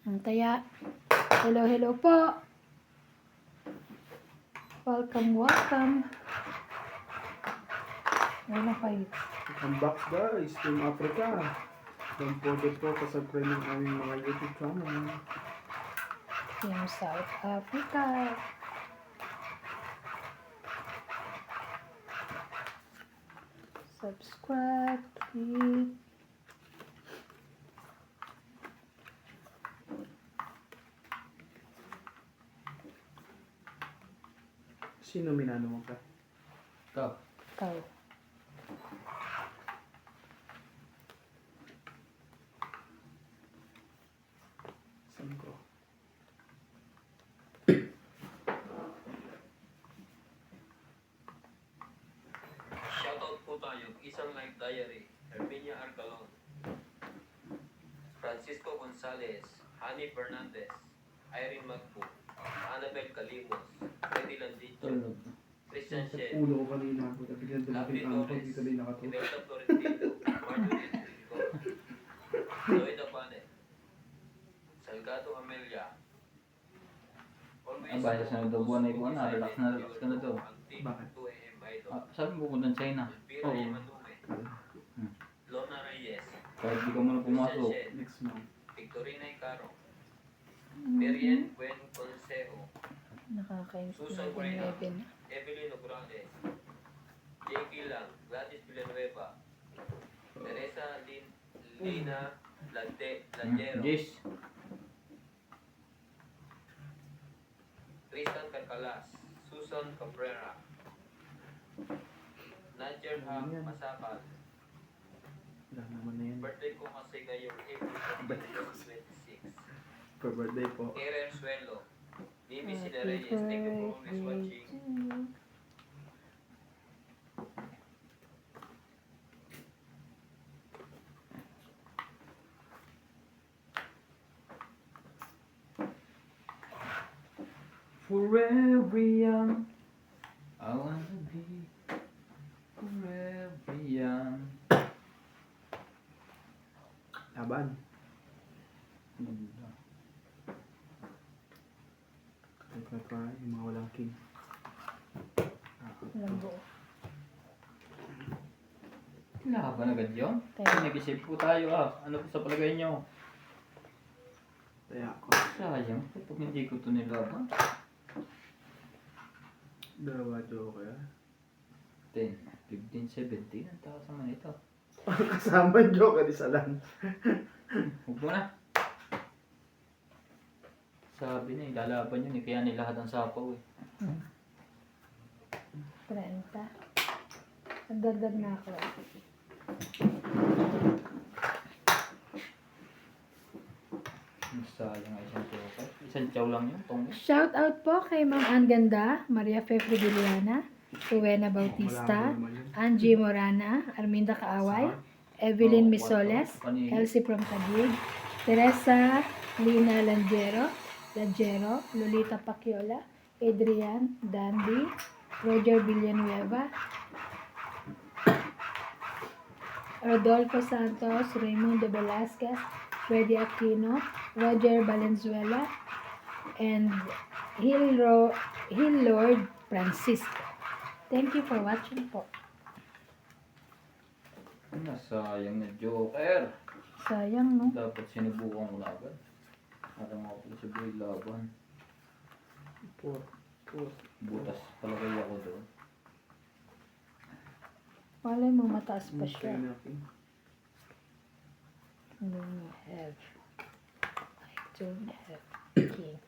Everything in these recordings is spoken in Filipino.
Kaya, hello po. Welcome. Wala kayo. Welcome back guys, Team Africa. Don't forget po kasubscribe ng aming mga YouTube channel. Team South Africa. Subscribe, click. Sino minano mo ka? Ikaw. Ikaw. Saan ko? Shoutout po tayo, isang life diary, Herminia Arcalon, Francisco Gonzalez, Hani Fernandez, Irene Magpo, Annabel Calimos, Freddy Landito, Tulog. Christian Sa Shen, ulo ko kanina po. Biglang Lovely dumating ang Torres, dito din nakatutok. Imelda Florentino, Marjorie Rico, Zoe Dapane, Salgado Amelia. Ang bahay sa sunod buwan na ibuwan na, relax ka na daw. Bakit? 2 AM idol. Sabi mo kung China. Elvira Oo. Emanume, Lona Reyes, Kahit di ka muna Christian pumasok. Shen, Next month. Victorina Icaro, Marian Buen Consejo, Susan Moreno, Nakaka-11. Evelyn Ograles, J.K. Lang, Gladys Villanueva, Teresa Lina Lajero, Jis. Tristan Carcalas, Susan Cabrera, Najer Ha Masakal. Wala naman na yan. Birthday ko kasi ngayong April 26. For birthday po. Keren Suelo, Mimi Happy Sidareyes, thank you for always birthday watching. to you. Forever young. I wanna be forever young. Laban. Try, yung mga walang king. Walang buo. Laban agad yun? Kaya- Nag-isip po tayo Ano po sa palagay nyo? Kaya ako. Sayang po pag hindi ko ito nilaban. Dalawa joker. 10, 15, 17. Ang takas naman ito. Kasama joker isa lang. Huwag mo na. Sabi na ilalaban yun kaya nilahat ang sapaw 30. Nagdagdag na ako. Sayang nga isang joker. Isang chow lang yun. Tong Shout out po kay Ma'am Ann Ganda, Maria Fefre Juliana, Rowena Bautista, Malabo naman yun. Angie Morana, Arminda Kaaway, Evelyn Misoles, Elsie from Taguig, Teresa Lina Lajero, Lolita Paciola, Adrian Dandy, Roger Villanueva, Rodolfo Santos, Raimundo Velasquez, Freddy Aquino, Roger Valenzuela, and Hill Lord Francisco. Thank you for watching po. Nasayang na joker. Sayang, no? Dapat sinubukan ko na agad. Ako nga pala sa buhay laban. Four. Butas palagay ako doon. Malay mo mataas pa Okay siya. natin. I don't have king.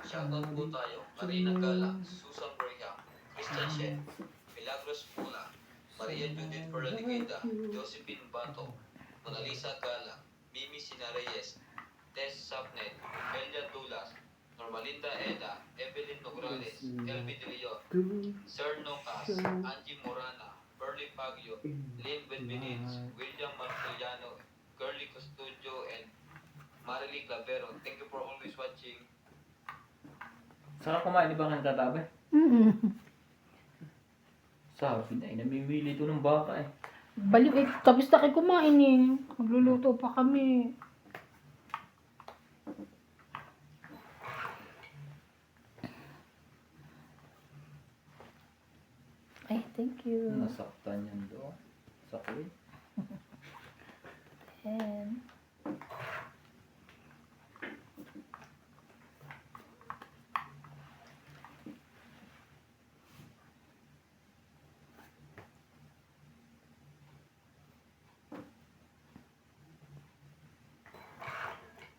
Shoutout po tayo, Marina Gala, Susan Brea, Christian Shen, Milagros Pula, Maria Judith Ferlaniguita, Josephine Bato, Mona Lisa Gala, Mimi Sinareyes, Tess Sapnet, Elia Dulas, Normalinda Eda, Evelyn Nograles, Elvi De Leon, Sir Nocas, Angie Morana, Burley Pagyo, Lynn Benbenitz, William Marceliano, Curly Custodio, and Marily Clavero. Thank you for always watching. Sarap kumain, di ba kang tatabi? Sabi na, namimili ito ng baka Balik, tapos na kayo kumain eh. Magluluto pa kami. Thank you. Nasaktan yan doon. Sakit. And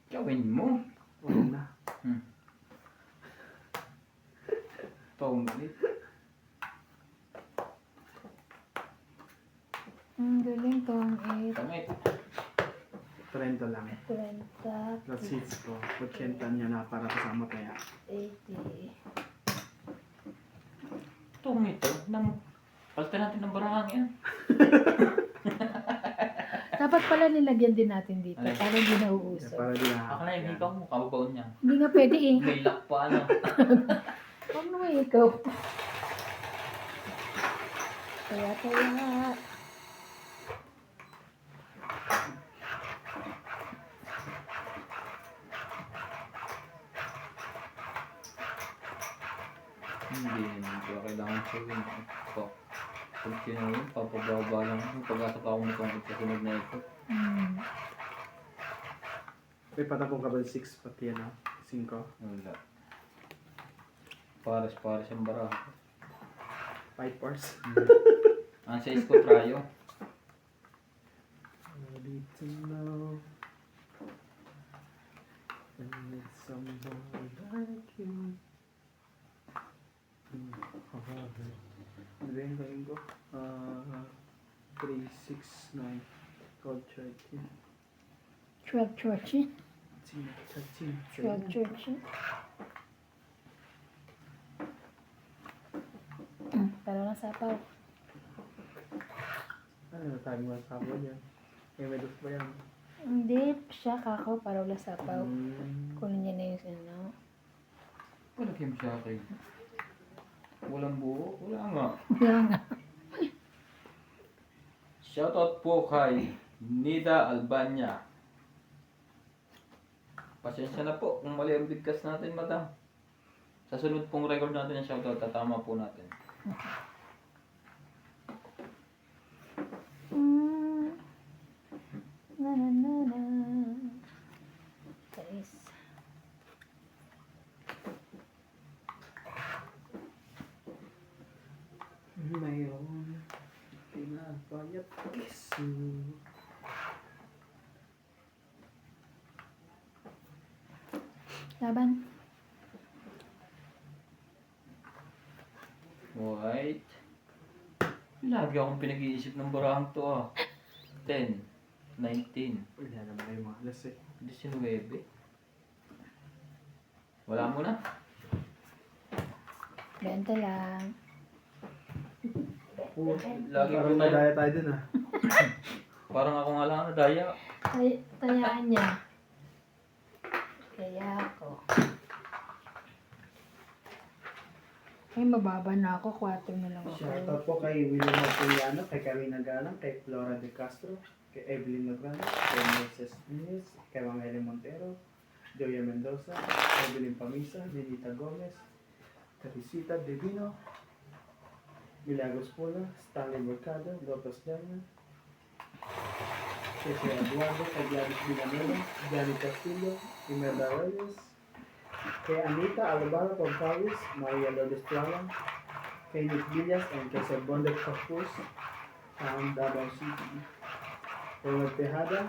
Gawin mo. Oo na. Tonglit. ang galing tong 8, Tangit. 30 lang. 30, Plus hits ko. 80 niya na para kasama kaya. 80. Tongit to. Palitan natin ng barahang yan. Dapat pala nilagyan din natin dito Ay. para hindi Yeah, nauusok. para di na. Ako na yung ikaw mo. Kababaon niya. Hindi nga pwede eh. May lock pa ano. Huwag naman ikaw. Kaya. Hindi naman kaya kailangan siya yun. Pag sinawin, papababa lang. Pag-asa pa ako matungkol sa sunod na ito. May patapong ka ba 6 pati yan, 5? Wala. Pares ang baraha. 5 bars. Ang 6 ko, trayo. Ready to know. And it's someone like you. Ano ba yung gawin ko? 3, 6, 9, 12, 13. 12 church. 12 13. church. Pero nasapaw. Ano na tayo mga sapo dyan? May dos ba yan? Hindi siya kako para wala sapaw. Mm. Kunin niya na yung ano. Palagyan mo siya akin. Walang buo? Wala nga. Wala nga. Shoutout po kay Nida Albania. Pasensya na po kung mali ang bigkas natin, madam. Sa sunod pong record natin ang shoutout, tatama po natin. Na. Guys. Mayroon pinapayat iso. Laban. Wait. Lagi akong pinag-iisip ng barahang to 10, 19, Wala naman kayo mga alas 19. Wala mo na? Benta lang. Lagi ko Parang tayo. madaya tayo dun Parang ako nga lang daya. Tayaan niya. Kaya ako. Ay, mababa na ako. 4 na lang ako. Shoutout po kay William Martiliano, kay Karina Galang, kay Flora De Castro, kay Evelyn Lograno, kay Moses Muniz, kay Ma'am Helen Montero, Joya Mendoza, Evelyn Pamisa, Denita Gomez, Teresita Divino, Milagros Pula, Stanley Mercado, Lopez Lerner, kay Sir Eduardo, kay Gladys Villanueva, Johnny Castillo, Imelda Reyes, kay Anita Alvaro Gonzalez, Maria Lourdes Plala, kay Nick Villas, and kay Sir Bondet Capuz, Davao City. Ronald Tejada,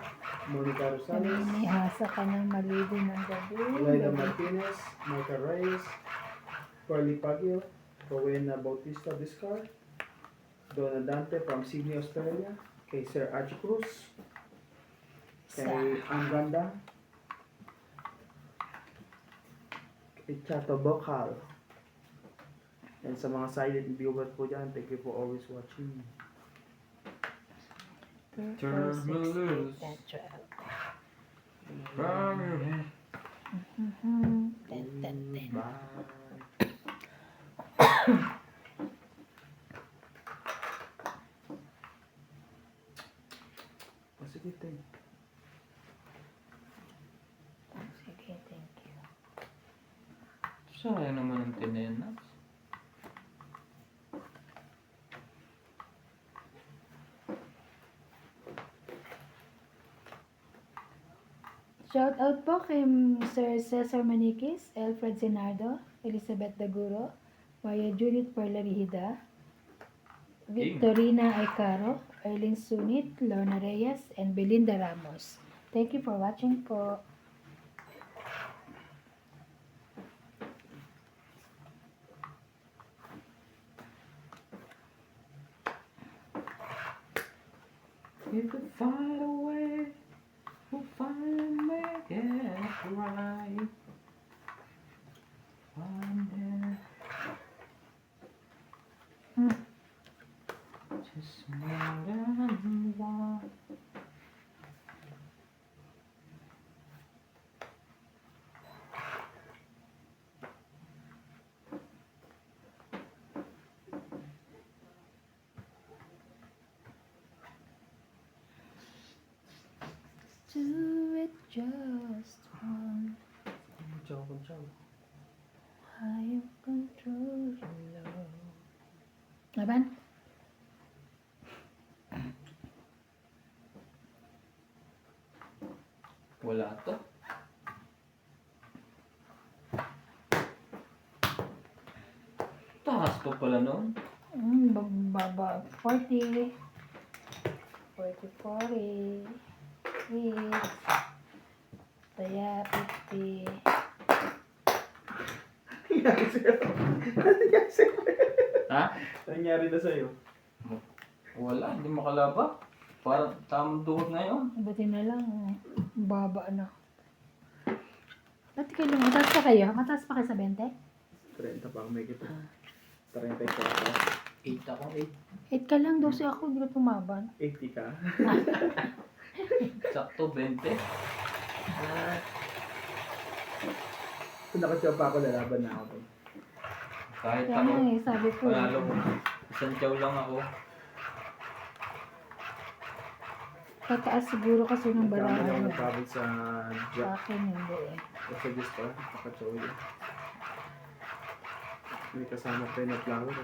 Monica Rosales, Nanihasa ka ng maligo ng gabi. Laida Martinez, Michael Reyes, Pearly Pagio, Rowena Bautista Discar, Donna Dante from Sydney, Australia, kay Sir Archie Cruz, kay Anganda, kay Chato Bokal, and sa mga silent viewers po dyan, thank you for always watching. Turn loose. From your head. Bye. Sige, thank you. Sige, thank you. Sayang naman ang tinayan na. Shout out po kay Sir Cesar Maniquis, Alfred Senardo, Elizabeth Daguro, Maya Judith Parlarihida, Victorina Aicaro, Erlyn Sunit, Lorna Reyes, and Belinda Ramos. Thank you for watching po. If we find a way, we'll find make it right. One day, Hmm. just more than one. Do it just one. Ciao, ciao. I control your love. Laban? Wala to. Taas pa pala noon. Baba 40. 40. Kaya 50. Nangyari sa'yo. Nangyari sa'yo. Ha? Nangyari na sa'yo. Wala, hindi makalaba. Parang tamang duhot na yun. Buti na lang. Baba na. Ba't kayo? Mataas pa kayo? Mataas pa kayo sa 20? 30 pa ako may kita. 30 ka. 8 ako, 8 ka lang. 12 ako. Hindi ka tumaban. 80 ka. 8. Sakto, 20. Kung nakasya pa ako, lalaban na ako. Kahit Kaya ako, nga eh. Sabi ko. panalo mo. Isang tiyaw lang ako. Tataas siguro kasi ng Kami barahan lang mo. napabot sa Sa drop. akin hindi eh. O sa gusto, nakachoy. May kasama pa yung na-flower.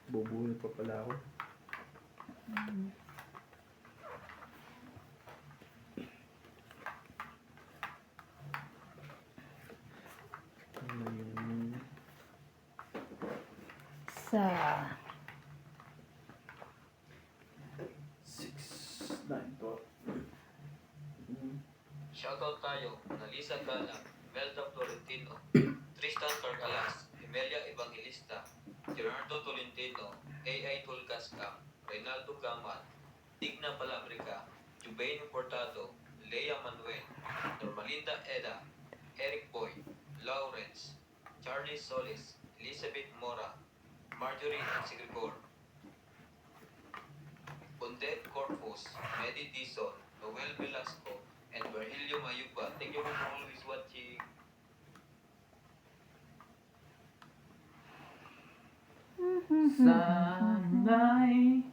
Bubunod pa pala ako. Ano yung... Sa 6, 9 to. Shoutout tayo, Nalisa Galang, Melda Florentino, Tristan Carcalas, Emelia Evangelista, Gerardo Tolentino, A.I. Tulcascam, Reynaldo Gamal, Digna Palabrica, Jubain Portado, Lea Manuel, Normalinda Eda, Eric Boy, Lawrence, Charlie Solis, Elizabeth Mora, Marjorie Sigrigor, Bondet Corpus, Medi Dizon, Noel Velasco, and Virgilio Mayugba. Thank you for always watching. Sana'y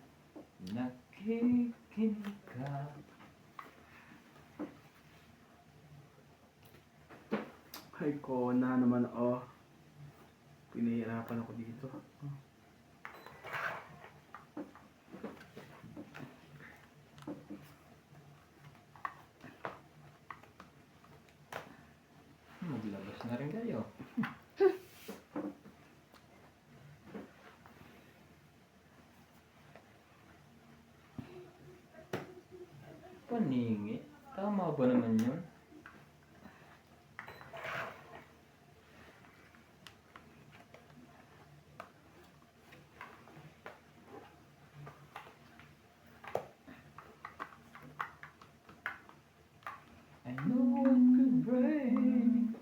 nakikinig ka. Ay ko na naman ako. Pinahirapan ako dito. Maglabas na rin kayo. Paningi? Tama ba naman yun? I know it could rain.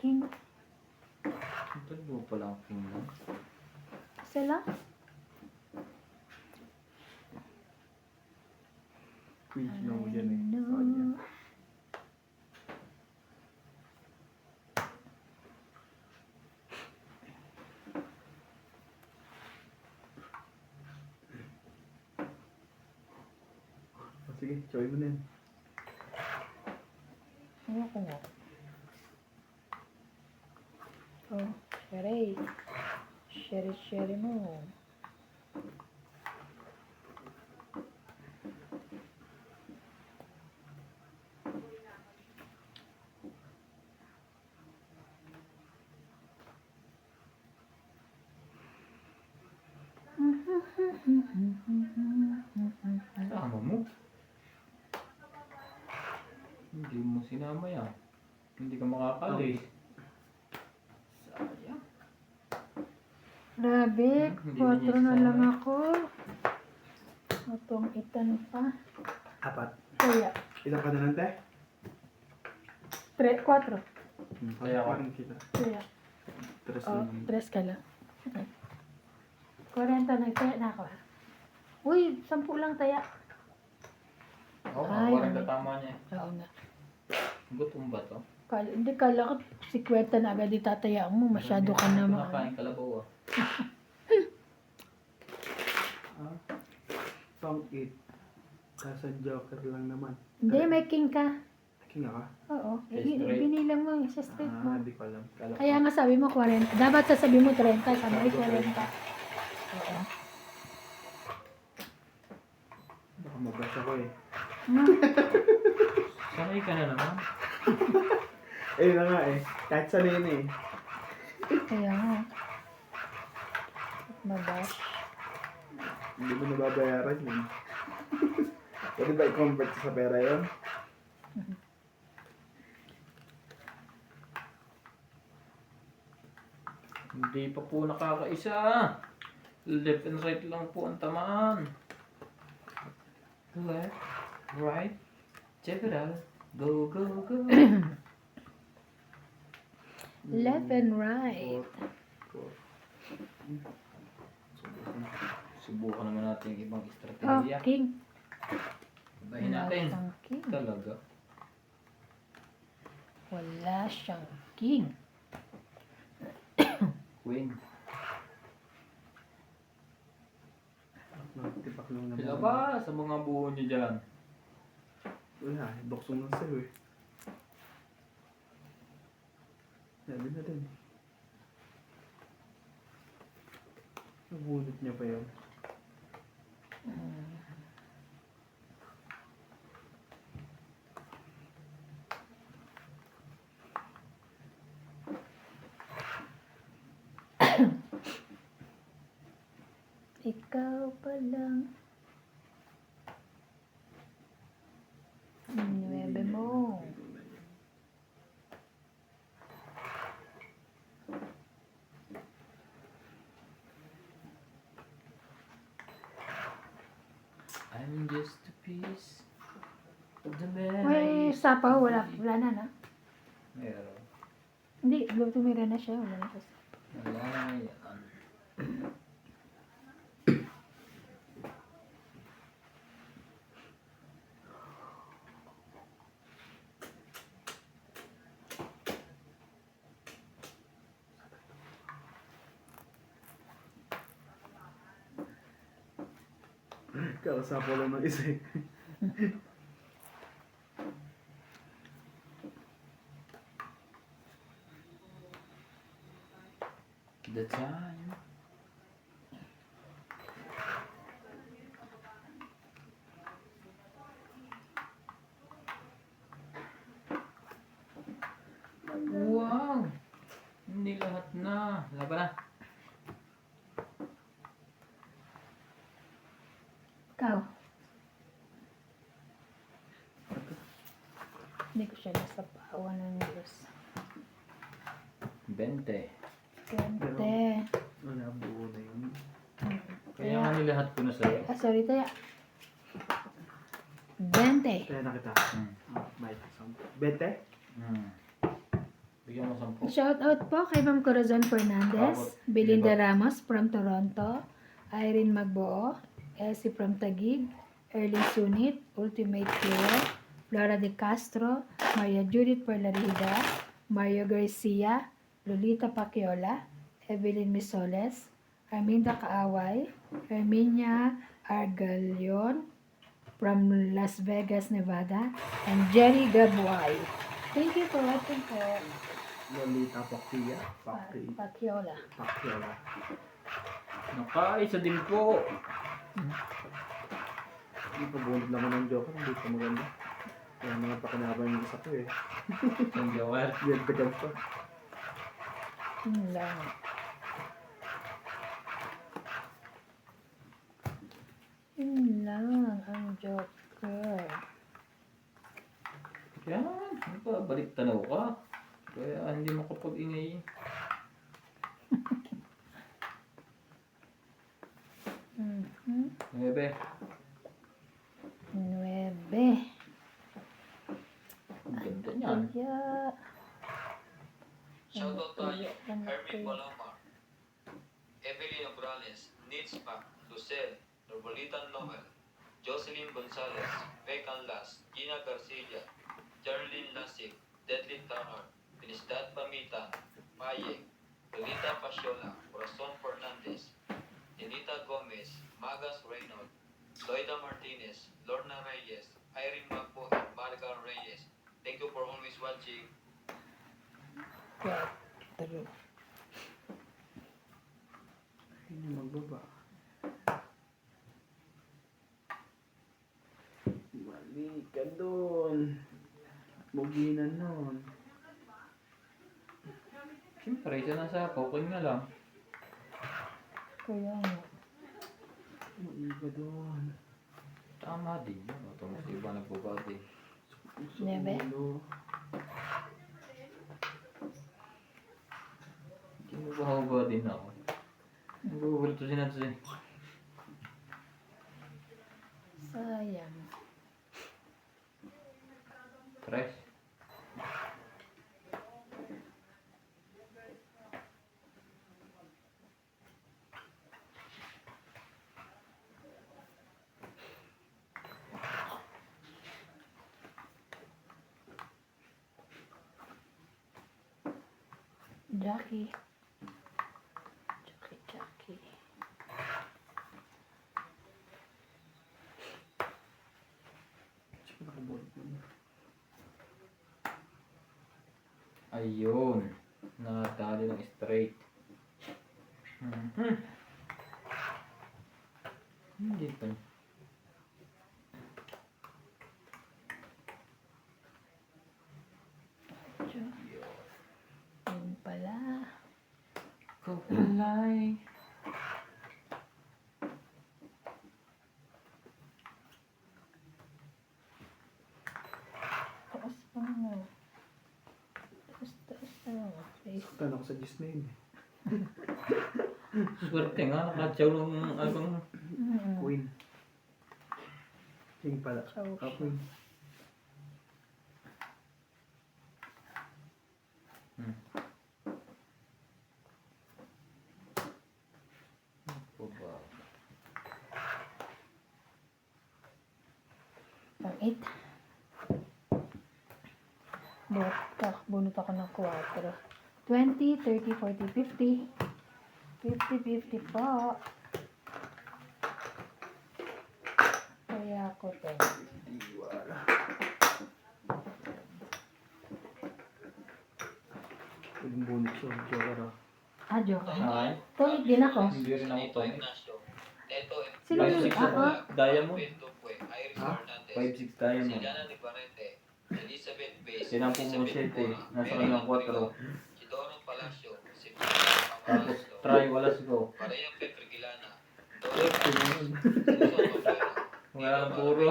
King. Ito mo pala ang kingdom. Sila? Quiz lang mo dyan eh. I Oh, yeah. know. Oh, sige, choy mo na yan. Ayoko nga. Oh, sherry. Sherry mo. Sama mo. Hindi mo sinama yan. Hindi ka makakalis. Sayang. Grabe, Hindi 4 niya na lang isama. ako. Itong itan pa. 4. Kaya, Ilan ka na lang, te? 4. Kaya ako. Parang kita. Kaya, 3 oh, lang. 3 ka lang. 40 na, kaya na ako. Uy, 10 lang taya. Oo, Ay, parang ano? katama niya. Oo nga. Gutom ba to? Hindi, kala ko si Kwenta na agad itatayaan mo. Masyado ka na Nakain kalabaw ah. Pang 8. Kasa Joker lang naman. Hindi, may king ka. King ka? Oo. Kay straight. Binilang mo yung sa straight mo. Hindi ko alam. Kala ko. Kaya nga sabi mo 40. Dapat sasabi mo 30. Sabi mo 40. Oo. Baka mabasa ko eh. Sanay ka na naman. Eh na nga eh. Kahit sanay na eh. Kaya nga. Mabash. Hindi mo nababayaran yun. Pwede ba i-convert sa pera yun? Hindi pa po nakakaisa. Left and right lang po ang tamaan. Left, right, check it out. Go, go, go. Left and right. 4. Subukan naman natin yung ibang Oh, estratehiya. king. Bahin natin. Wala siyang king. Talaga. Wala siyang king. Queen. Tipak lang naman. Sila ba sa mga buo niyo dyan? Wala, doksong lang sa'yo eh. Sabi na din. Nabunot niya pa yun. Ikaw pa lang. Nuebe mo. I'm just a piece of the man. May sapaw, wala na na. Meron. Hindi, tumira na siya. Wala na siya. Wala na yan. Kakasapo lang ng isa eh. The time. Wow! Hindi lahat na. Laban na. Ikaw. Hindi ko siya nasapawan ng Diyos. 20. Kante. Wala, buo na yun. Kaya nga nilahat ko na sa'yo. Sorry tayo. 20. Kaya na kita. Hmm. Bite. 20? Bigyan mo 10. Shout out po kay Ma'am Corazon Fernandez, Belinda Ramos from Toronto, Irene Magbuo, Elsie from Taguig, Erling Sunit, Ultimate Player, Flora de Castro, Maria Judith Perlarida, Mario Garcia, Lolita Paciola, Evelyn Misoles, Arminda Kaaway, Herminia Argalion from Las Vegas, Nevada, and Jerry Gabuay. Thank you for watching po. Lolita Pacquiao. Paciola. Pacquiao. Nakaisa din po. Hindi pa bunod naman ng Joker. Hindi pa maganda. Kaya mga pakinabang yung isa ko eh. Ang gawar. Dagdagan pa. Yun lang. Yun lang ang Joker. Yan, ano ba? Balik tanaw ka. Kaya hindi makapag-ingay. Bebe, 9. ang ganda niyan. Kaya, Shoutout tayo, Ano Hermie to? Palomar, Emily Nograles, Nitz Pac, Lucel, Norbolitan Noel, Jocelyn Gonzalez, Becan Las, Gina Garcia, Jarlene Lasig, Deadlin Tarnar, Pinisdat Pamitan, Mayek, Lolita Pasiola, Corazon Fernandez, Denita Gomez, Magas Reynolds, Loida Martinez, Lorna Reyes, Irene Macbo, and Marga Reyes. Thank you for always watching. 4. Hindi na magbaba. Balik ka doon. Buginan nun. Siyempre, isa na sa okay na lang. Kaya nga. Balik ka doon. Tama din yun. Ito mas iba nagbabati. Sa Nebe? ulo. Kinubahawa din ako. Nagugulito si Natsu. Sayang. 3. Jackie. Jackie. Tsaka nakaboard mo. Ayun. Nakatali ng straight. Hindi pa. Yun pala. Kupalay. Taas pa nga. Taas na. Face. Tan ako sa Disney. Swerte nga. Nakatsaw ng album. Queen. King pala. Chow. Queen. Baba. Pang-8. Bunot ako ng 4. 20, 30, 40, 50. 50 po. Kaya ako 10. Diwala. Pwedeng bonus yun. Joker ah. Joker. Ay. Tulit din ako. Hindi rin ako to. Neto Sino Five, yun? six, Ako? Diamond. Iris Ha? Hernandez, 5-6 tayo mo. Juliana Nibarete, Elizabeth Baez, Yan ang pumusit eh. Nasa kanyang 4. Chidoro Palacio, si Tapos try wala sigo. Maria Petrigilana, Yun. Susan Mabera, Wala nang puro.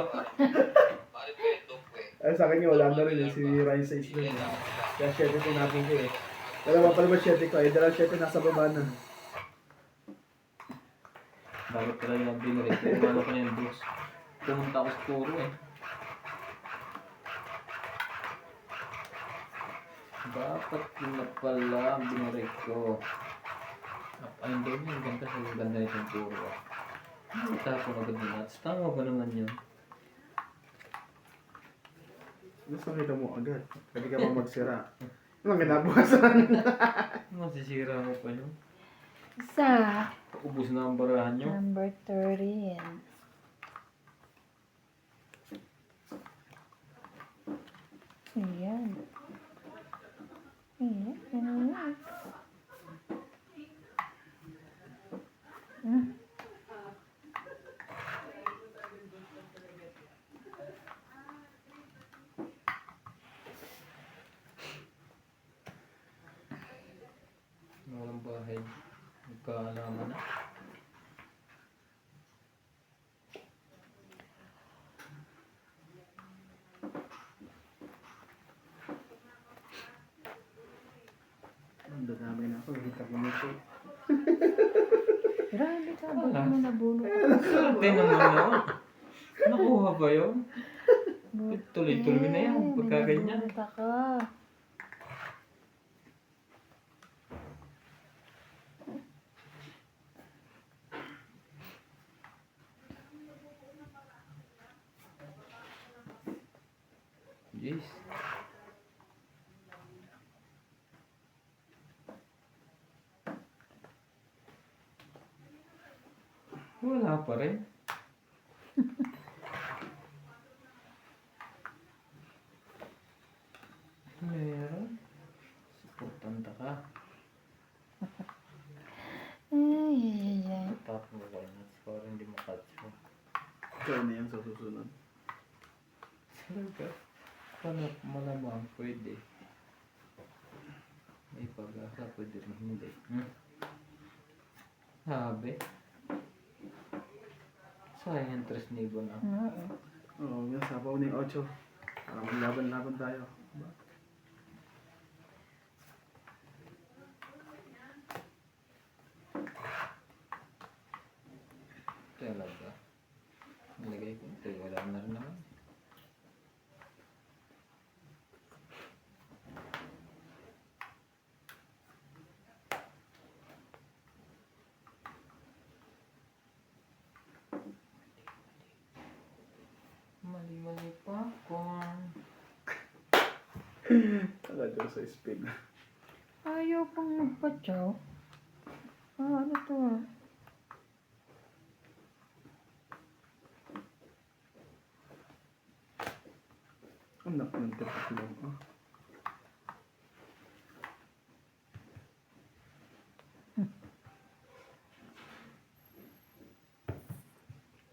Maribel Duque, Ay, sa kanya wala na rin. Si Ryan Says na yun. Kaya 7 tinapin ko eh. Dalawa pa naman 7 ko. Eh, dalawa 7 nasa baba na. Bakit pala yung binrik? Pero ano pa yung boss? Pumunta ako sa puro eh. Dapat yun na pala ang binrik ko. Ayun daw yun, ganda sa ganda itong puro ah. Tapos agad na nuts. Tama ba naman yun? Gusto kita mo agad. Pwede ka pa magsira. Anong kinabukasan? Masisira mo pa yun. Isa. Ubus na ang barahan nyo. Number 13. Ayan. Ayan. Ayan. Walang bahay. Magkaalaman na. Nadami na ako. Hindi ka bumito. Grabe ka, ba't mo nabunot? Swerte naman yun. Nakuha ba yun? Tuloy-tuloy na yan, pagka ganyan. Nabunot ako. Jeez. Wala pa rin. Meron. Supportanta ka. Ay, ay, ay. Tap mo ba yun? Para hindi makatch mo. Ikaw na yan sa susunod. Talaga? Paano malamang pwede? May pag-asa, pwede rin hindi. Sabi. Sayang yung 3 nibo na. Oo. Oo, yan. Sabaw ni 8. Para maglaban-laban tayo. Diba? Talaga. Nilagay ko. Ito, wala na rin naman. Mali-mali pa ako. Talaga sa spin. Ayaw pang magpa-chow. Ano to ah? Anak ng tapat lang.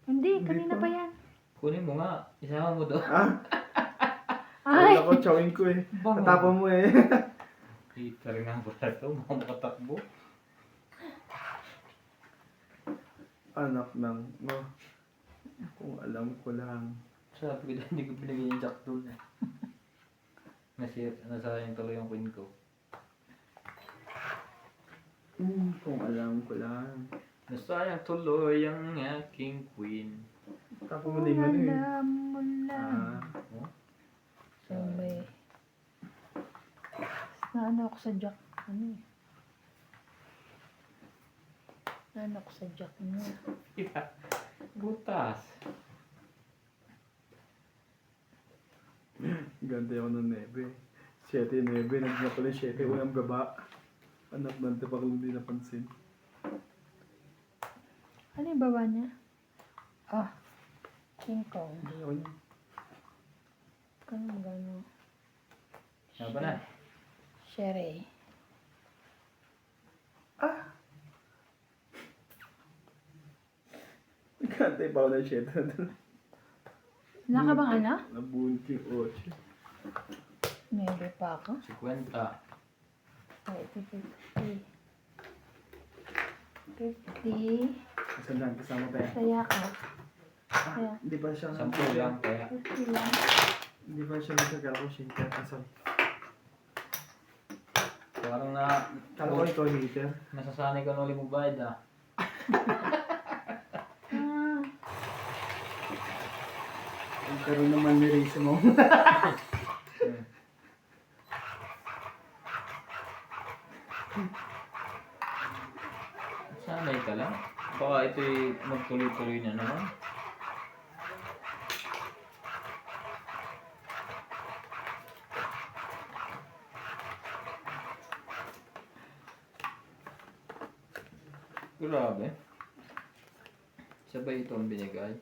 Hindi, Hindi kanina pa. pa yan. Kunin mo nga. Isama mo doon. Ah? Ay! Wala ko, chawin ko eh. Bango. Natapa mo eh. Heater nga pala ito. Mukhang makatakbo. Anak ng, no. Kung alam ko lang. Sabi ko dahil hindi ko binigay yung jack doon eh. Nasayang tuloy yung queen ko. Kung alam ko lang. Nasayang tuloy ang aking queen. Tapa mo na yung ano eh. Alam mo lang. Oh? Sabi. Naano ako sa jack. Ano eh. Naano ako sa jack niya. Yeah. Butas. Ganda ako ng nebe. 7 nebe. Nagna pala 7. Unang baba. Anak ng tapak lang di napansin. Ano yung baba niya? Ah. King Kong. Ayaw niya. Kanong gano'n. Ano ba na? Sherry. Kantay pa ako ng 7. Wala ka bang ano? Nabunti yung 8. Maybe pa ako. 50. Oh, ito 50. 50. Sandaan kasama tayo. Saya ka. Kaya. Hindi pa siya 10 lang kaya. 50 lang. Hindi pa siya nagkakala ko shaker. Sorry. Parang na... Kala ko ito heater. Nasasanay ka na ulit magbayad ah. Ah. Nagkaroon naman ni Risa mo. Sanay ka lang. Baka ito'y magtuloy-tuloy na naman. Grabe. Sabay ito ang binigay.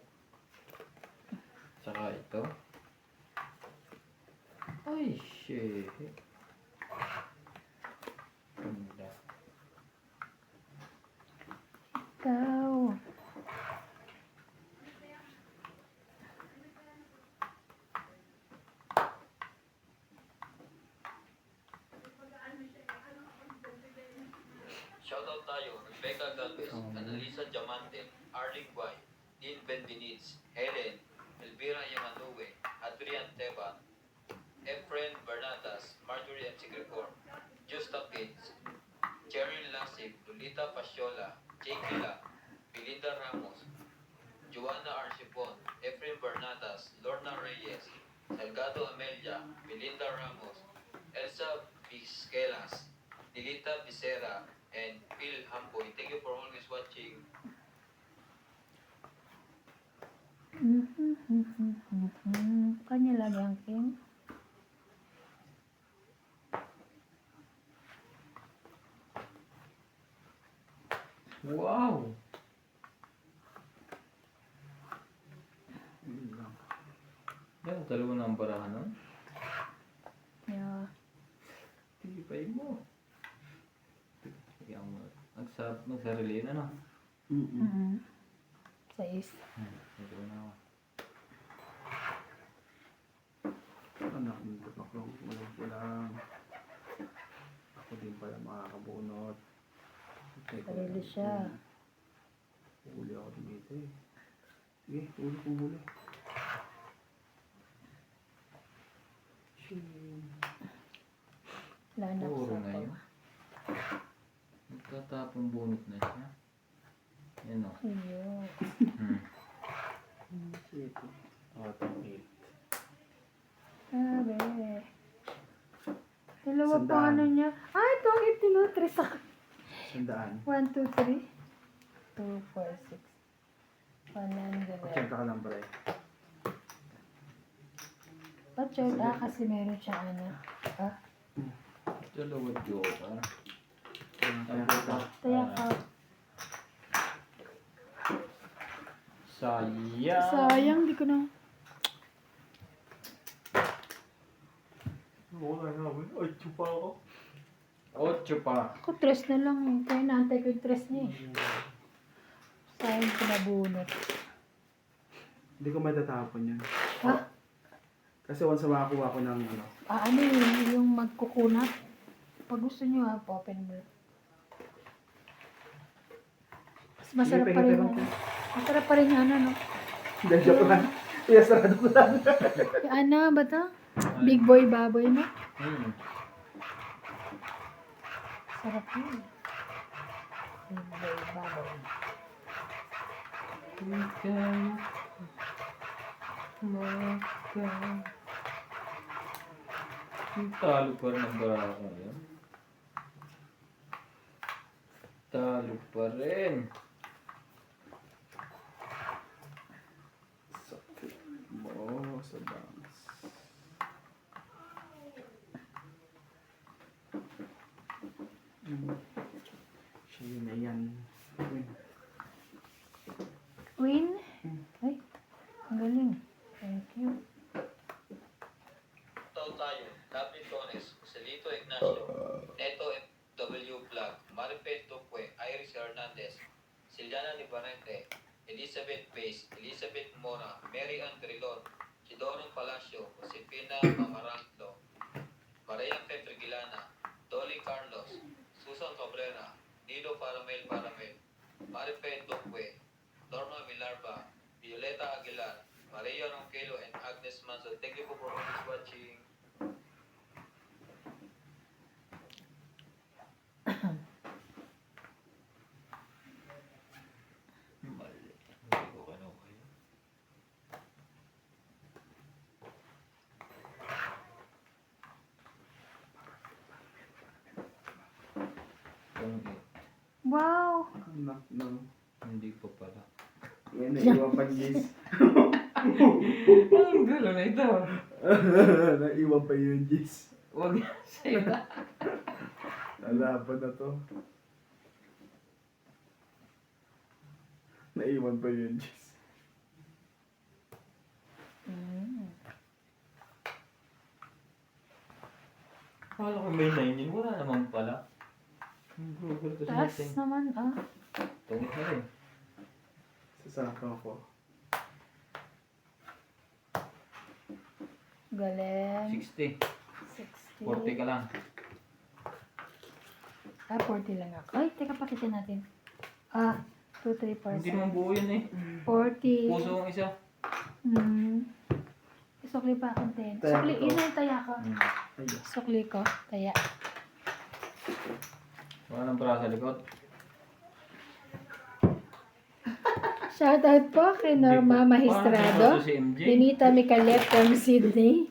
Saka ito. Ay, shit. Ganda. Ikaw. Shoutout tayo, Rebecca Galvez, Annalisa Diamante, Arling Guay, Dean Benveniz, Helen, Elvira Yamanue, Adrian Teban, Efren Bernatas, Marjorie M. Sigricor, Justa Pitts, Dilita Pasiola, Jake Villa, Belinda Ramos, Joanna Archipon, Efren Bernatas, Lorna Reyes, Salgado Amelia, Belinda Ramos, Elsa Vizquelas, Dilita Vicera, and Phil Hamboy. Thank you for always watching. Kanya lang yan, Kim. Wow! Yun lang. Yan, dalawa na ang barahan nun. Yeah. Tibay mo. Sige, magsarili na, no? Mm-hmm. 6. Ito na ako. Anak, hindi pa ko. Walang. Ako din pala makakabunot. Sarili siya. Huli ako dito eh. Sige, huli kong huli. Lanak Puro sa na yun. Nagtatapong bunot na siya. Yan o. Iyo. Shit. Itong 8. Sabi. Dalawa pa Sandaan. ano niya. Ah, itong itinutri sa 100. 1, 2, 3. 2, 4, 6. 100. Check ka lang, pre. Pachod, kasi meron siya ano. Ah, Dalawa joker. kaya ka. Sayang. Sayang, di ko na. Wala na ako. Ay, chupa ako. 8 pa. Ako, 3 na lang. Kaya naantay ko yung 3 niya eh. Sayang ko nabunot. Hindi ko matatapon yan. Ha? Kasi once makakuha ko ng ano. Ah, ano yun? Yung magkukunat? Pag gusto nyo ha, open mo. Mas masarap Hipe, pa rin hipe, ano. hipe. Masarap pa rin yung ano, no? Hindi, joke lang. Iya, sarado ko lang. Yung ano ba to? Big boy baboy, no? Sarap yun. Big boy baboy. Talo pa rin ang barako yan. Talo pa rin. Sakit mo sa bangs. Siya na yan. Win? Ay, ang galing. Thank you. Tao tayo, David Tones, Celito Ignacio, Neto W. Vlog, Maripel Tupwe, Iris Hernandez, Siliana Libarente, Elizabeth Pace, Elizabeth Mora, Mary Ann Grilon, Chidorong Palacio, Josefina Mamaranglo, Maria Fedregilana, Dolly Carlos, Susan Cabrera, Nido Paramel, Maripel Tupwe, Norma Milarba, Violeta Aguilar, Maria Ronquelo, and Agnes Manso. Thank you for always watching. Mali. Hindi ko kinuha yun. Kung Wow! Anak ng... hindi pa pala. Yan, naiwan pa Jis. Ang gulo na ito. Naiwan pa yun, Jis. Huwag yan sa'yo. Lalaban na to. Naiwan pa yun, Jis. Akala ko may 9 yun. Wala naman pala. Ang gulo to sa Taas natin. naman, ah. Tungit na rin. Sasakang ko. Galing. 60. 60. 40 ka lang. Ah, 40 lang ako. Ay, teka, pakita natin. Ah, 2, 3, 4, Hindi naman buo yun eh. 40. Puso ang isa. Sukli pa akong 10. Taya Sukli, ko to. ina yung taya ko. Ayun. Sukli ko, taya. Wala nang para sa likod. Shoutout po kay Norma Paano Magistrado, si MJ? Benita Micalet from Sydney,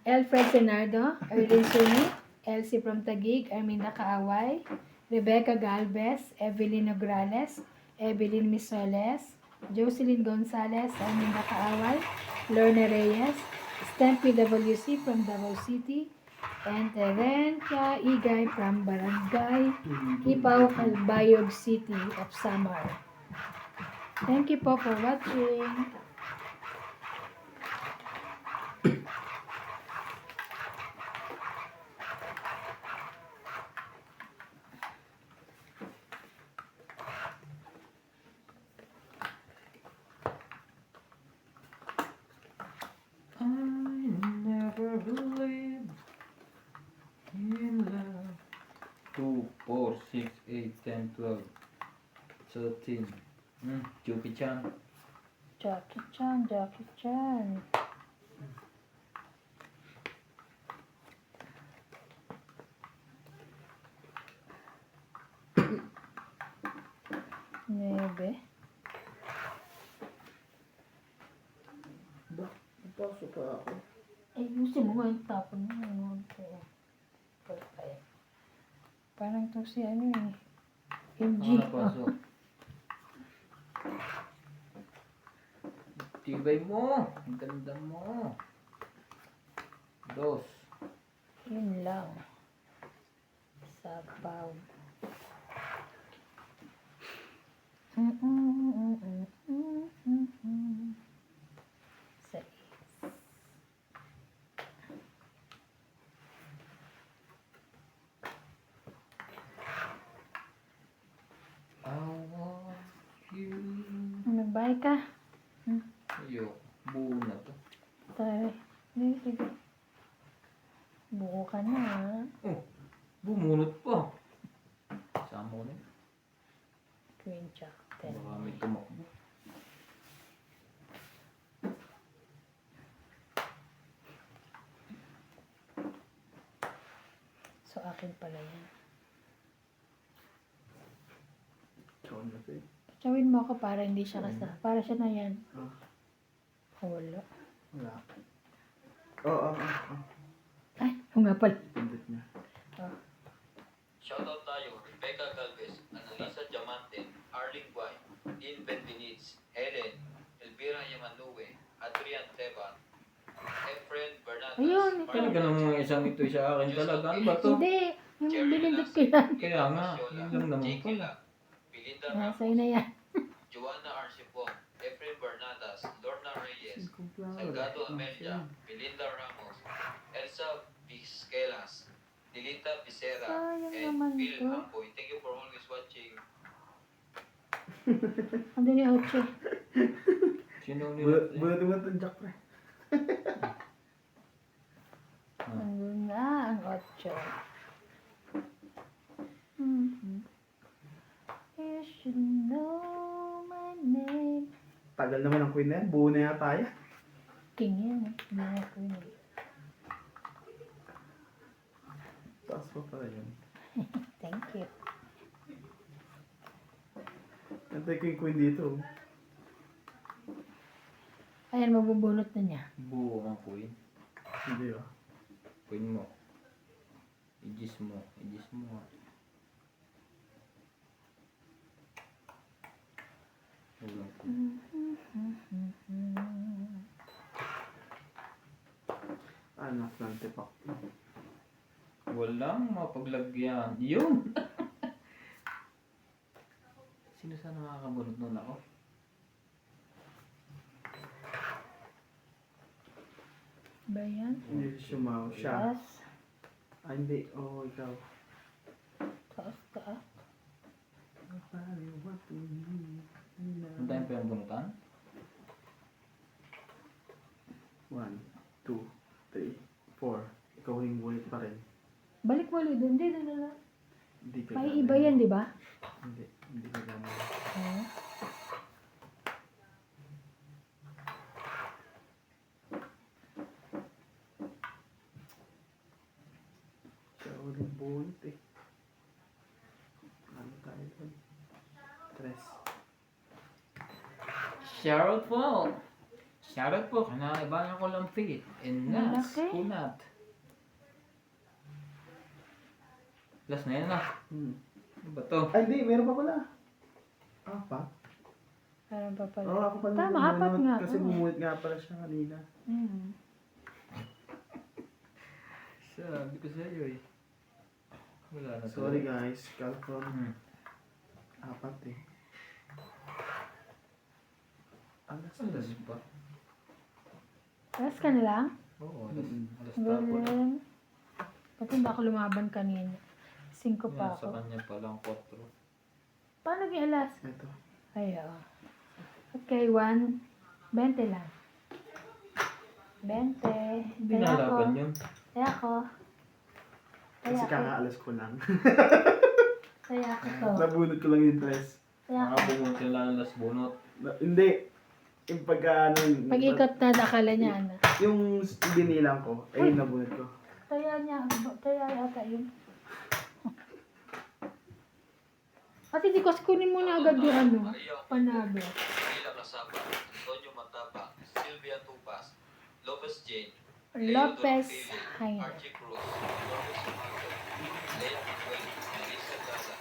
Alfred Senardo, Erlin Sunit, Elsie from Taguig, Arminda Kaaway, Rebecca Galvez, Evelyn Nograles, Evelyn Misoles, Jocelyn Gonzalez, Arminda Kaaway, Lorna Reyes, Stan PWC from Davao City, and Terencia Igay from Barangay Kipaw, Calbayog City of Samar. Thank you po for watching. I never believed in love. 2, 4, 6, 8, 10, 12, 13. Jackie Chan. Jackie Chan, Jackie Chan. Nebe. Pasok pa ako. Ayusin mo nga yung tapon mo. Perfect. Parang to si ano eh. MG. Ako napasok. Tibay mo. Ang ganda mo. 2. Yun lang. Sabaw. Sa I want you. Nagbay ka. Ayoko. Buo na to. Tayo. Sige. Buko ka na ha. Oh, bumunot pa. Sama ko na yun. Queen Jack 10. Baka may tumakbo. So akin pala yan. Chown na to eh. Chawin mo ako para hindi siya para siya na yan. Ah. Wala. Wala. Oo, Ay, oo nga pala. Pindot niya. Shoutout tayo, Rebecca Galvez, Annalisa Diamante, Arling Guay, Dean Benveniz, Helen, Elvira Yamanue, Adrian Teba, Efren Bernadas, Ayun, ito. Talaga namang isang ito sa akin talaga. Ano ba to? Hindi. Yung binindot ko yan. Kaya nga, yun lang naman Jake pala. Hilag, Belinda Ah, Ramos, sa'yo na yan. Joanna Arcipon, Efren Bernadas, Lorna Reyes, Salgado Amelia, Belinda Ramos, Elsa Vizquelas, Dilita Vicera, Sayang and naman Phil to. Hamboy. Thank you for always watching. Ando ni Oche. Sino Buti mo itong jack pre. Ando na ang Oche. You should know my name. Tagal naman ang queen na yan. Buo na yata yan. King yan eh. Hindi na Queen eh. Taas pa pala yun. Thank you. Antay ko yung queen dito. Ayan, mabubunot na niya. Buo ang queen. Hindi ba? Queen mo. Igis mo. Igis mo. Walang queen. Anak ng tipak. Walang mapaglagyan. Yun! Sino sana makakabunot nun ako? Ba yan? Hindi siya siya. Taas. Ah, hindi. Oo, ikaw. Taas, taas. Ang tayo pa yung bunutan? 1, 2, 3, 4. Ikaw yung buhay pa rin. Balik mo ulit doon. Hindi. Hindi ka May gano'n. iba yan, di ba? Hindi ka gano'n. Oo. Siya ulit bunot eh. Ano tayo doon? 3. shoutout po. Shoutout po. Kinaibangan ko lang fit. And nuts. Malaki. Kunat. Last na yan ah. Ano ba to? Ay, hindi. Meron pa pala. Apat? Meron pa pala. Oo, ako pala. Tama, yung apat bunot. nga. Kasi Oo. bumulit nga pala siya kanina. Mm. Sabi ko sa'yo eh. Wala na to. Sorry guys. Calcron. Hmm. Apat eh. Alas Alas pa. Alas ka na lang? Oo, Mm. alas tapon. Galing. Ba't hindi ako lumaban kanina? 5 pa Yan, sa ako. kanya palang 4. Paano yung alas? Ito. Ay, oo. Okay, 1. 20 lang. 20. Hindi Kaya ako. nalaban yun. Kaya ako. Kaya Kasi ako. kakaalas ko lang. Kaya ako to. Nabunot ko lang yung dress. Kaya ako. Makapungot yung lang las bunot. Hindi. Yung pagka ano. Pag-ikot na nakala niya, ano. Yung binilang ko. Ay, nabunot ko. Kaya niya, kaya yata yun. At hindi ko, kunin mo na agad yung ano, panalo. Camila Casaba, Antonio Mataba, Sylvia Tupas, Lopez Jane, Lopez, Hay, hay. Archie Cruz, Lourdes Sumato, Leia Manuel, Melissa Gaza,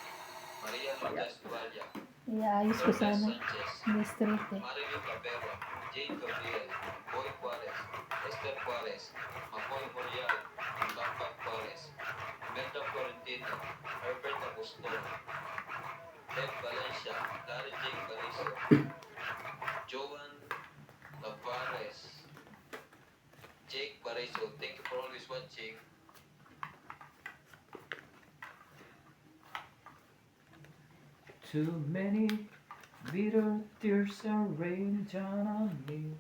Maria Lourdes Duvalia, Iaayos ko Lourdes sana. Sanchez, District eh. Marilyn Cabero, Jane Gabriel, Boy Juarez, Esther Juarez, Macoy Morial, Tampag Juarez, Imelda Florentino, Herbert Aguston, Ed Valencia, Larry J. Carizo, Joan Tavares, Jake Barizo. Thank you for always watching. Too many bitter tears are raining down on me.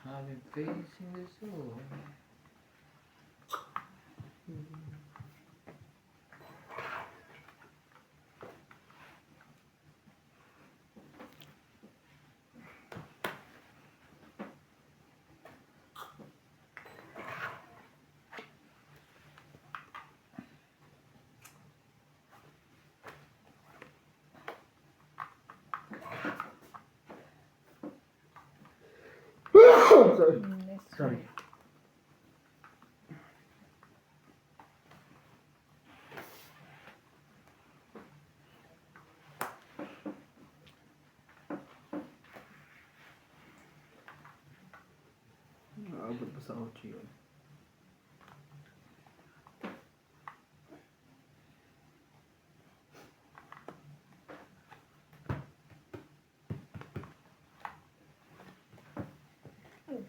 I've been facing this all. Sorry. Next Sorry. one. Naabot pa sa 8 yun.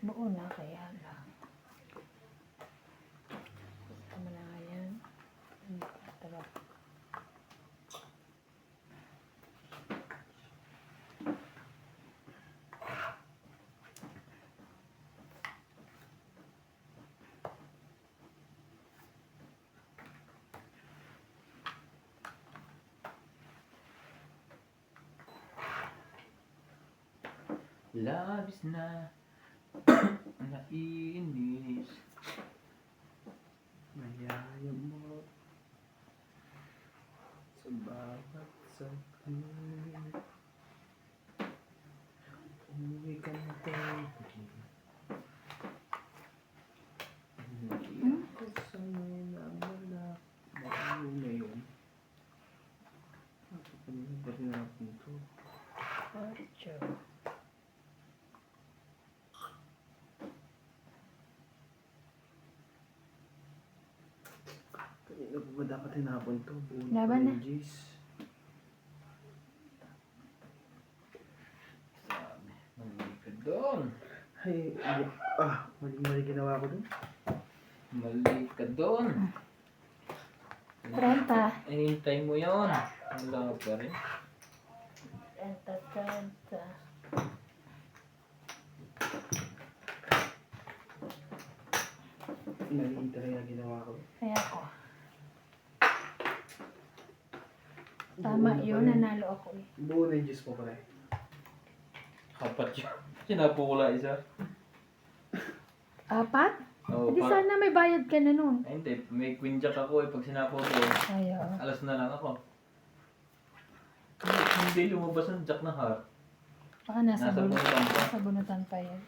Buo na kaya lang. Tama na nga yan. Tara. Labis na naiinis. Mayayang mo sa bawat saglit. Umuwi ka na tayo. Hindi ako sa mga malak. Bakit na yun? Ano ba rin natin ito? Ocho. Kanina pa ba dapat hinapon ito? Buo Laban na. Jeez. Sabi, mali ka doon. Ay, mali ginawa ko dun. Mali ka doon. 30. Hinintay mo yon. Wala pa rin. 30. Mali talaga ginawa ko. Kaya ako. Tama Buo na yun, pa rin. nanalo ako eh. Buo na yung juice mo pare. Kapat yun. Sinapo ko lang isa. 4? Oo, Hindi sana may bayad ka na nun. Ay, hindi. May queen jack ako eh. Pag sinapo ko, Ay, oo. alas na lang ako. Hindi lumabas ang jack na heart. Baka nasa Nasa bunutan. bunutan pa. Nasa bunutan pa yan.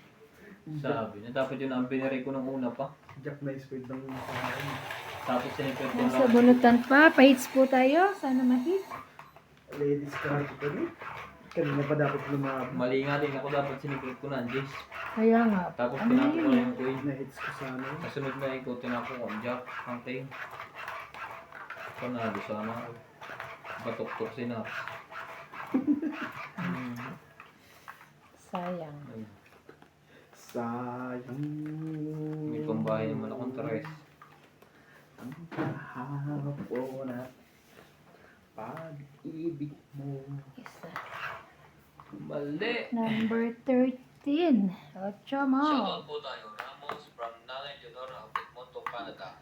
Sabi na dapat yun ang binari ko nung una pa. Jack na speed ng mga Tapos sinipid ko Nasa lang. bunutan pa. Pa-hits po tayo. Sana ma-hit. ladies card ko rin. Kanina pa dapat lumabas. Mali nga din ako dapat sinipid ko na Andes. Kaya nga. Tapos Ano tinapo ko yun? yung queen. Na-hits ko sana. Kasunod na ikot, tinapo ko ang jack, ang king. Panalo sana ako. Batok-tok si Naps. Sayang. Sayang. May pambahay naman akong tres. Ang kahapon at pag-ibig mo. Isa. Mali! Number 13. Ocho mo. Shoutout po tayo, Ramos from Nanay Leonora of Edmonton, Canada.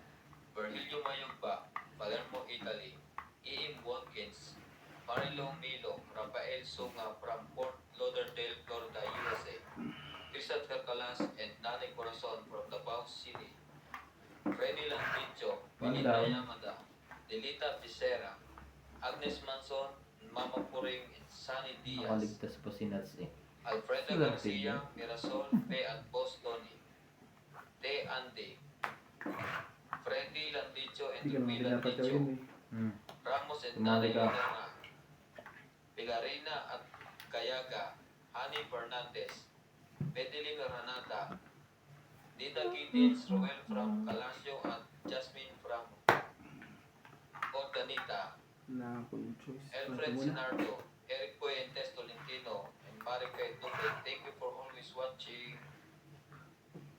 Virgilio Mayugba, Palermo, Italy. E.M. Watkins, Marilo Milo, Rafael Sunga from Fort Lauderdale, Florida, USA. Christian Calcalas and Nanay Corazon from Davao City. Freddy Landicho, Benita Yamada, Delita Becerra, Agnes Manson, Mama Puring, and Sunny Diaz. Nakaligtas pa si Nats eh. Alfredo Swerte Garcia, yun. Mirasol, Pe at Boss Tony. Te Andy. Freddy Landicho and Hindi ka naman Ruby dapat Landicho. gawin eh. Ramos and Tumali Nanay ka. Leonora. Pilarina at Kayaga. Hani Fernandez. Medeline Ranata. Dita Gittins, Roel from Calasio at Jasmine from Ordanita. Wala akong choice. Alfred Ito muna. Sinardo, Eric Puentes Tolentino, and Maricay Duque. Thank you for always watching.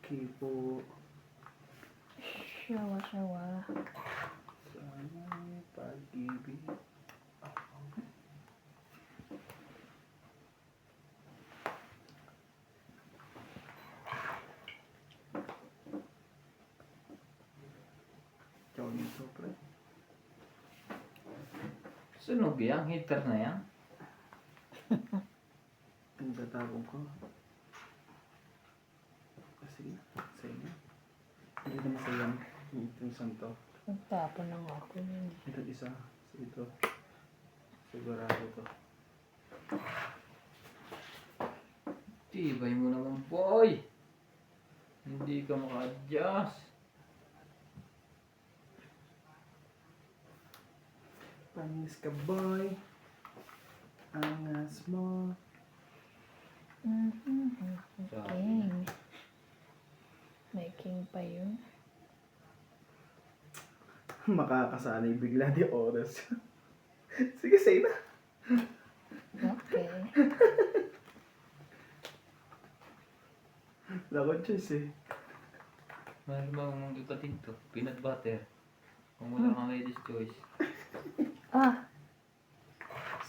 Okay po. Shawa. Sana pag-ibig. Chow nito, pre. Sunog yan, hitter na yan. Ang tatapong ko. Sige, sa'yo na. Hindi naman sa'yo. Itong santo. Nagtapon lang ako yun. Ito isa. Ito. Sigurado to. Tibay mo naman, boy! Hindi ka maka-adjust. Panis ka, boy. Angas mo. King. May king pa yun. Makakasanay bigla di oras. Sige, say na. Okay. Wala akong choice eh. Mahal ba mong ikatin to? Peanut butter. Kung wala kang ladies choice. Ah.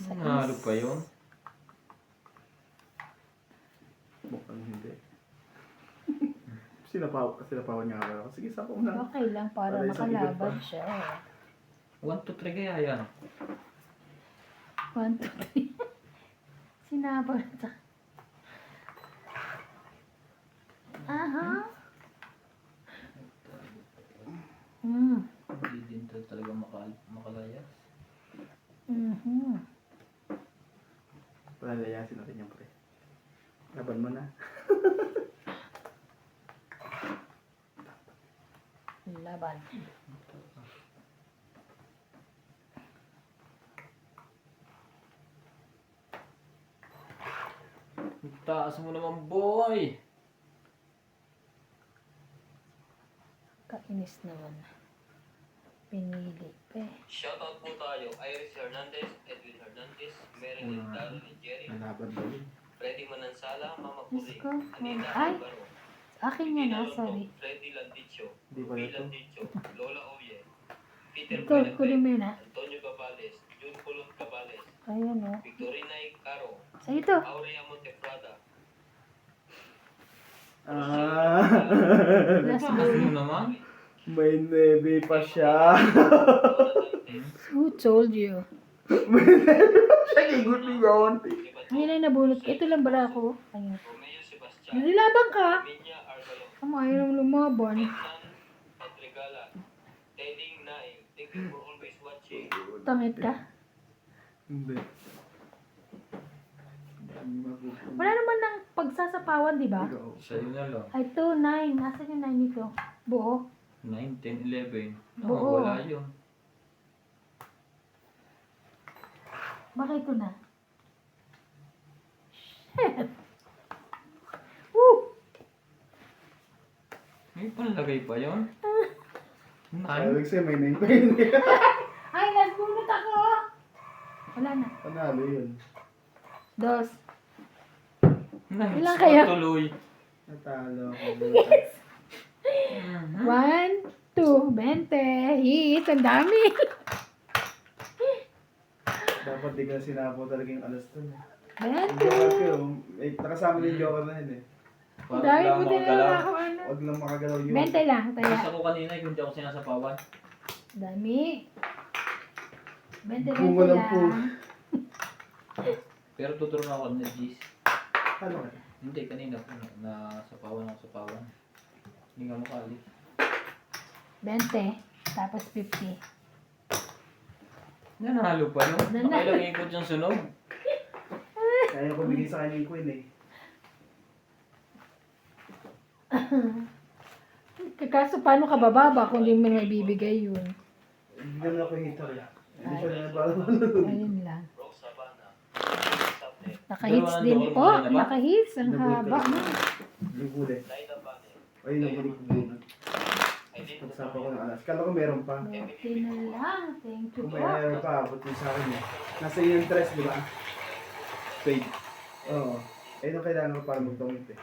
Nanalo pa yun? Mukhang hindi. Sinapawan niya ako. Sige, sapa mo na. Okay lang para Para isang ibig makalaban pa. siya. 1, 2, 3 kaya yan. 1, 2, 3. Sinabot. Aha. Hindi din to talaga makalayas. Palalayasin natin yung pre. Laban mo na. Laban. Taas mo naman, boy! Kainis naman. Pinili pa eh. Shoutout po tayo, Iris Hernandez, Edwin Hernandez, Meredith Darrell and Jerry, Nalaban ba yun? Freddy Manansala, Mama Diyos Puring, ko. Anita Ay. Alvaro, Akin yan na, sorry. Freddy Landicho, Hindi pa Ruby ito. Landicho, Lola Oye, Peter Ito, kunin mo yun ah. Antonio Cabales, June Colon Cabales, Ayan o. Victorina Caro, Sa ito. Aurea Montefrada, Last Taas one. mo naman? May nebe pa siya. Who told you? Siya kigot ni Ron. Ngayon ay nabunot ko. Ito lang bala ako. Ayun. Romeo Sebastian, Nililabang ka. Minya Argalon, Ayaw lumaban. At regala. Teddy Naing, thank you for always watching. Tangit ka. Hindi. Wala naman ng pagsasapawan, di ba? Ikaw. Sa'yo na lang. Ay, 2, 9. Nasaan yung 9 nito? Buo. 9, 10, 11. Oo. Wala yun. Bakit ito na? Shit! Woo! May panlagay pa yun? Sabi ko sa'yo, may 9 pa yun. Ay, nasbunot ako! Wala na. Panalo yun. 2. Nice. Ilan kaya? Tuloy. Natalo ako. 1, 2, 20. Hit! Ang dami! Dapat di ka sinapo talaga yung alas dun. Yung 20. joker ko, nakasama din yung joker na yun eh. Ang dami mo din na makagalaw. ako, ano. Huwag lang makagalaw yun. 20 lang, Gusto kaya. ko kanina kung di ako sinasapawan. Dami. 20 Bunga lang po. lang. Pero tuturuan ako ng G's. Ano ka? Hindi, kanina po na sapawan ako sapawan. Hindi nga makali. 20. Tapos 50. Nanalo pa yun. Nakailang ikot yung sunog. Kaya ko bigay sa kanya yung queen eh. Kaso paano ka bababa kung di mo may bibigay yun? Hindi naman ako hitter eh. Hindi siya na parang Ayun lang. Rose Savannah. Subnet. Nakahits Dalawa din na po. doon, ba? Nakahits. Ang haba. Luguli. Laila Bane. Ayun ang huli ko bunga. Eileen Pagsapa ko ng alas. Kala ko meron pa. 40 na lang. Thank you Kung po. may meron pa, abot yung sa akin eh. Nasa iyo yung tres, di ba? Fade. Oo. Ayun ang kailangan ko para magtungit eh.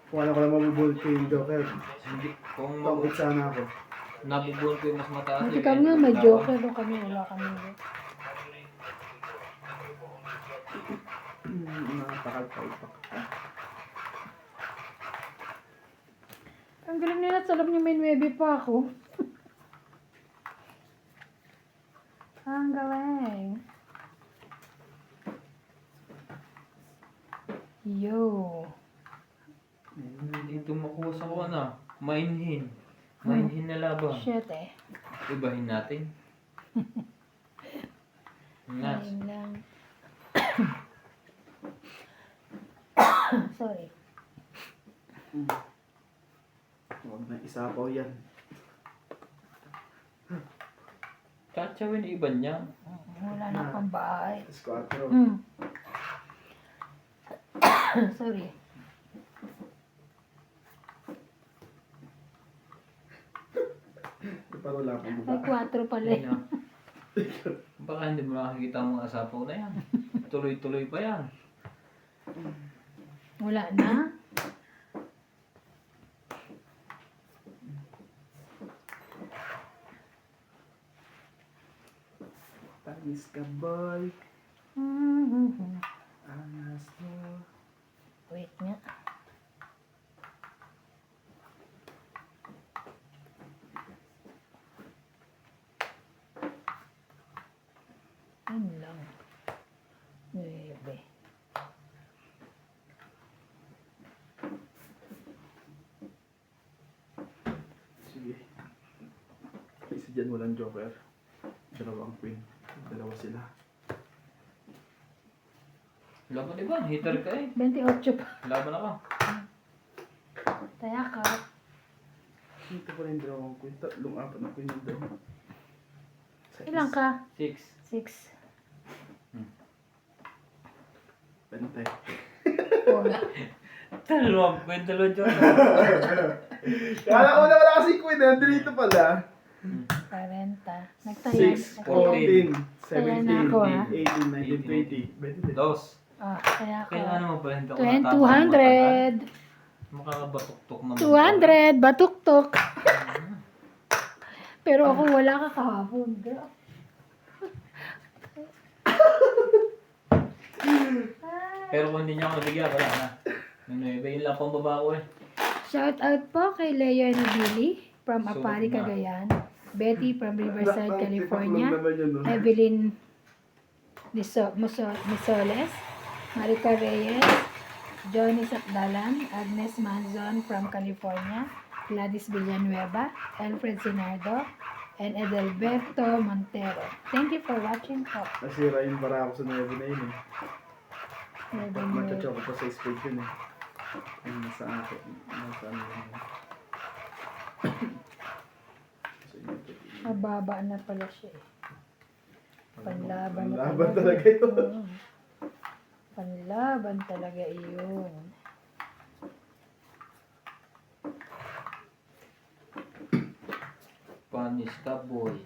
Kung ano ko lang mabubult ko yung joker. Hindi. Kung Tungit sana ako. nabubuhan ko yung mas mataas. Kasi kami nga may joker o kami wala kami. Nakapakal pa ipak. Ang galing nila sa loob niya may 9 pa ako. Ang galing. Yo. Dito makuha sa na. Mainhin. Mainhin na laban. Shit eh. Ibahin natin. Nuts. Ayun lang. Sorry. Huwag na isapaw yan. Katsawin iba niya. Wala na pang bahay. Squatro. Sorry. Pero wala akong Ay, baba. 4 pala eh. Ayun. Baka hindi mo nakakita ang mga asapaw na yan. Tuloy-tuloy pa yan. Wala na. Tagis ka boy. Mhm. Angas mo. Wait nga. Yun lang. 9. Sige. Isa dyan walang joker. Dalawang queen. Dalawa sila. Laban iba. Hitter ka eh. 28 pa. Laban ako. Taya ka. Dito ko rin dalawang queen. Tatlong apat na queen yung dalawa. Ilang ka? 6. 6. Bantay. Wala. Dalawang kwento lang dyan. Kala ko na wala kasi queen. Nandito pala. 40. Nagtaya. 6, Nagtaya. 14, Kaya na 17, ako, ha? 18, 19, 20. 20 din. Ah, kaya ka. Kailangan naman pala hindi ako 200. Makakabatok-tok naman. 200. Batuktok. Pero ako wala ka kahapon. Girl. Pero kung hindi niya ako nabigyan, wala na. May 9. Yun lang pang baba ko eh. Shout out po kay Leo Nabili from So, Apari, na. Cagayan. Betty from Riverside, Tipak California. lang naman yun, no? Evelyn Misoles. Marica Reyes. Johnny Sakdalan, Agnes Manzon from California, Gladys Villanueva, Alfred Sinardo, and Edelberto Montero. Thank you for watching po. Nasira yung bara ako sa 9 na yun eh. Edelberto. Matcha-choco pa sa spade yun eh. Yung nasa akin. Nasa ano yun. So, yun ito. Mababa na pala siya eh. Panlaban na Panlaban talaga yun. Mm. Panlaban talaga iyon. Panis ka, boy.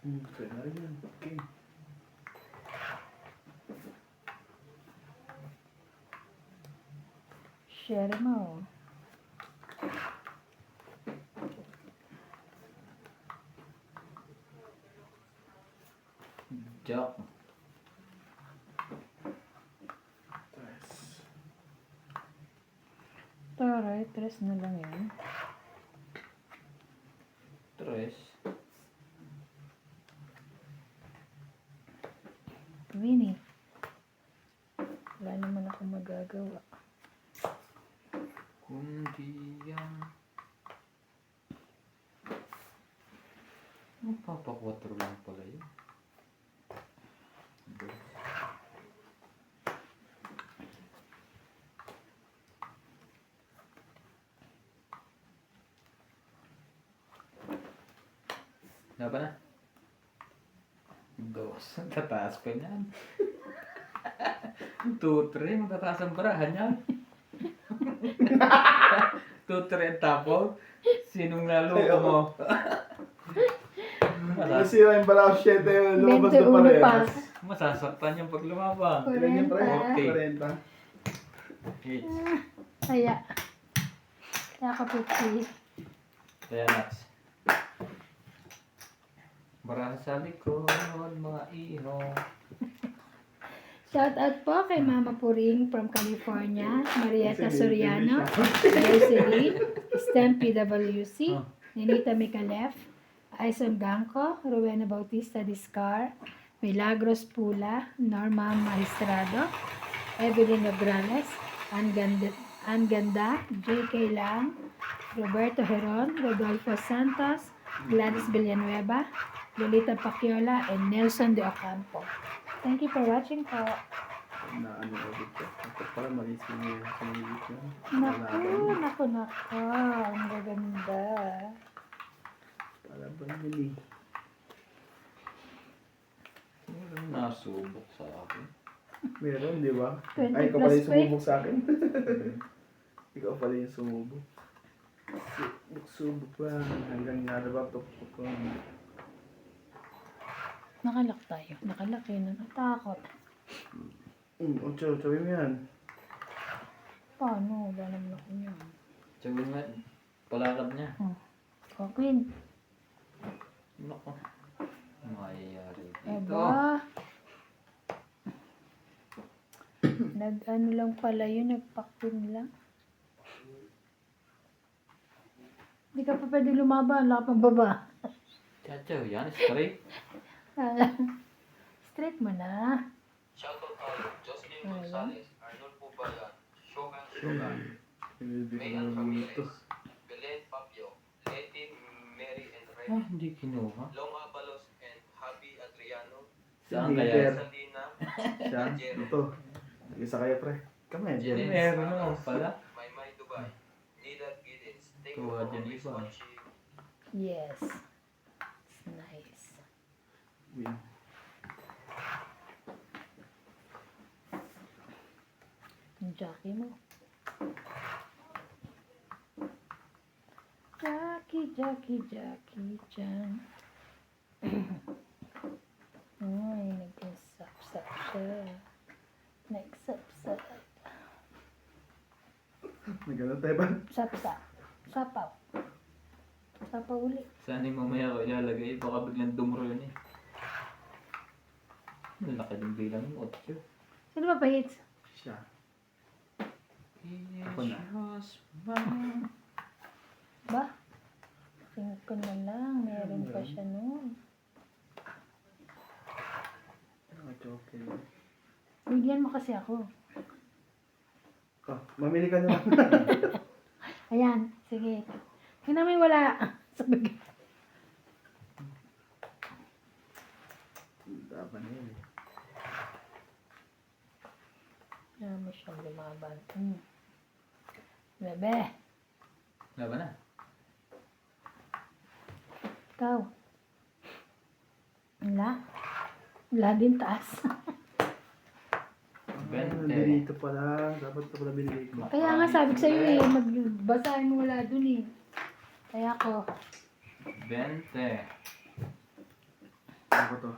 Okay na rin yan. Okay. Share mo. Jack. Taray, tres na lang yan. Tres. Winnie. Wala naman ako magagawa. Kundi yan. Magpapakwatro lang pala yun. Napa na? Dos. Tataas pa niyan. 2, 3. Matataas ang barahan yan. 2, 3 ang tapo. Sinong naloko mo? Nasira yung bara ako 7 yun. Lumabas na 21 pa. parehas. Masasaktan yung pag lumabang. Ilan yung pre? 40. 40. Hits. Kaya. Kaya ka 50. Kaya nuts. Barahan sa likod, mga iho. Shout out po kay Mama Puring from California, Marietta Soriano, Jocelyn, Stan PWC, Ninita Micalef, Aison Ganco, Rowena Bautista Discar, Milagros Pula, Norma Maestrado, Evelyn Nograles, Ann Ganda, J.K. Lang, Roberto Heron, Rodolfo Santos, Gladys Villanueva, Lolita Paciola, and Nelson de Ocampo. Thank you for watching po. Na ano ulit ko. Ito pala mali sinigit yun. Naku. Ang gaganda. Pala ba yun eh. Meron nasubok sa akin. Meron, di ba? 20 Ay, ikaw pala yung plus sumubok sa akin. Ikaw pala yung sumubok. Subok lang. Hanggang nga ba ito ko. Nakalak tayo. Nakalaki na natakot. Ocho, mo yan. Paano? Wala naman ako niyan. Sabi nga, palakad niya. Queen. Nako. Mayayari dito. Aba. Nag-ano lang pala yun. Nagpakwin lang. Hindi ka pa pwede lumaban. Wala ka pang baba. Chachaw, yan. Straight. Straight mo na. Shoutout tayo, Jocelyn Gonzalez, Arnold Pubayan, Shogun, Hindi ko Mayan naman ito. Ramirez, Belen Papio, Leti Mary and Ah, Remy, hindi kinuha. Long Abalos and Javi Adriano, Saan Hindi, kaya? Jer. Salina, Siya? Ito. Isa kaya pre. Kami, Jen. Meron naman pala. Maymay Dubai, Nidad Giddens. Thank you Tuwa for dyan always iba. watching. Yes. It's nice. Win. Yung Jackie mo. Jackie Chan. Ay, nag-sap-sap siya. Nag-sap-sap. Nagano tayo ba? Sap-sap. Sapaw. Sapaw uli. Sana yung mamaya ko ilalagay. Baka biglang dumuro yun eh. Malaki din bilang yung 8. Sino ba pa-hits? Siya. Ako na. Ba? Tingnan ko na lang. Meron pa siya noon. Joke. Bigyan mo kasi ako. Mamili ka naman. Ayan, sige. Tingnan mo yung wala. Sabi ko. Dapat na yun. Ayan mo siyang lumaban. Bebe, Laban na. ikaw. Wala. Wala din taas. 20. Dito pala. Dapat ito pala binili ko. Kaya nga sabi ko sa'yo eh, magbasahin mo wala dun eh. Kaya ako. 20. Ano ba to?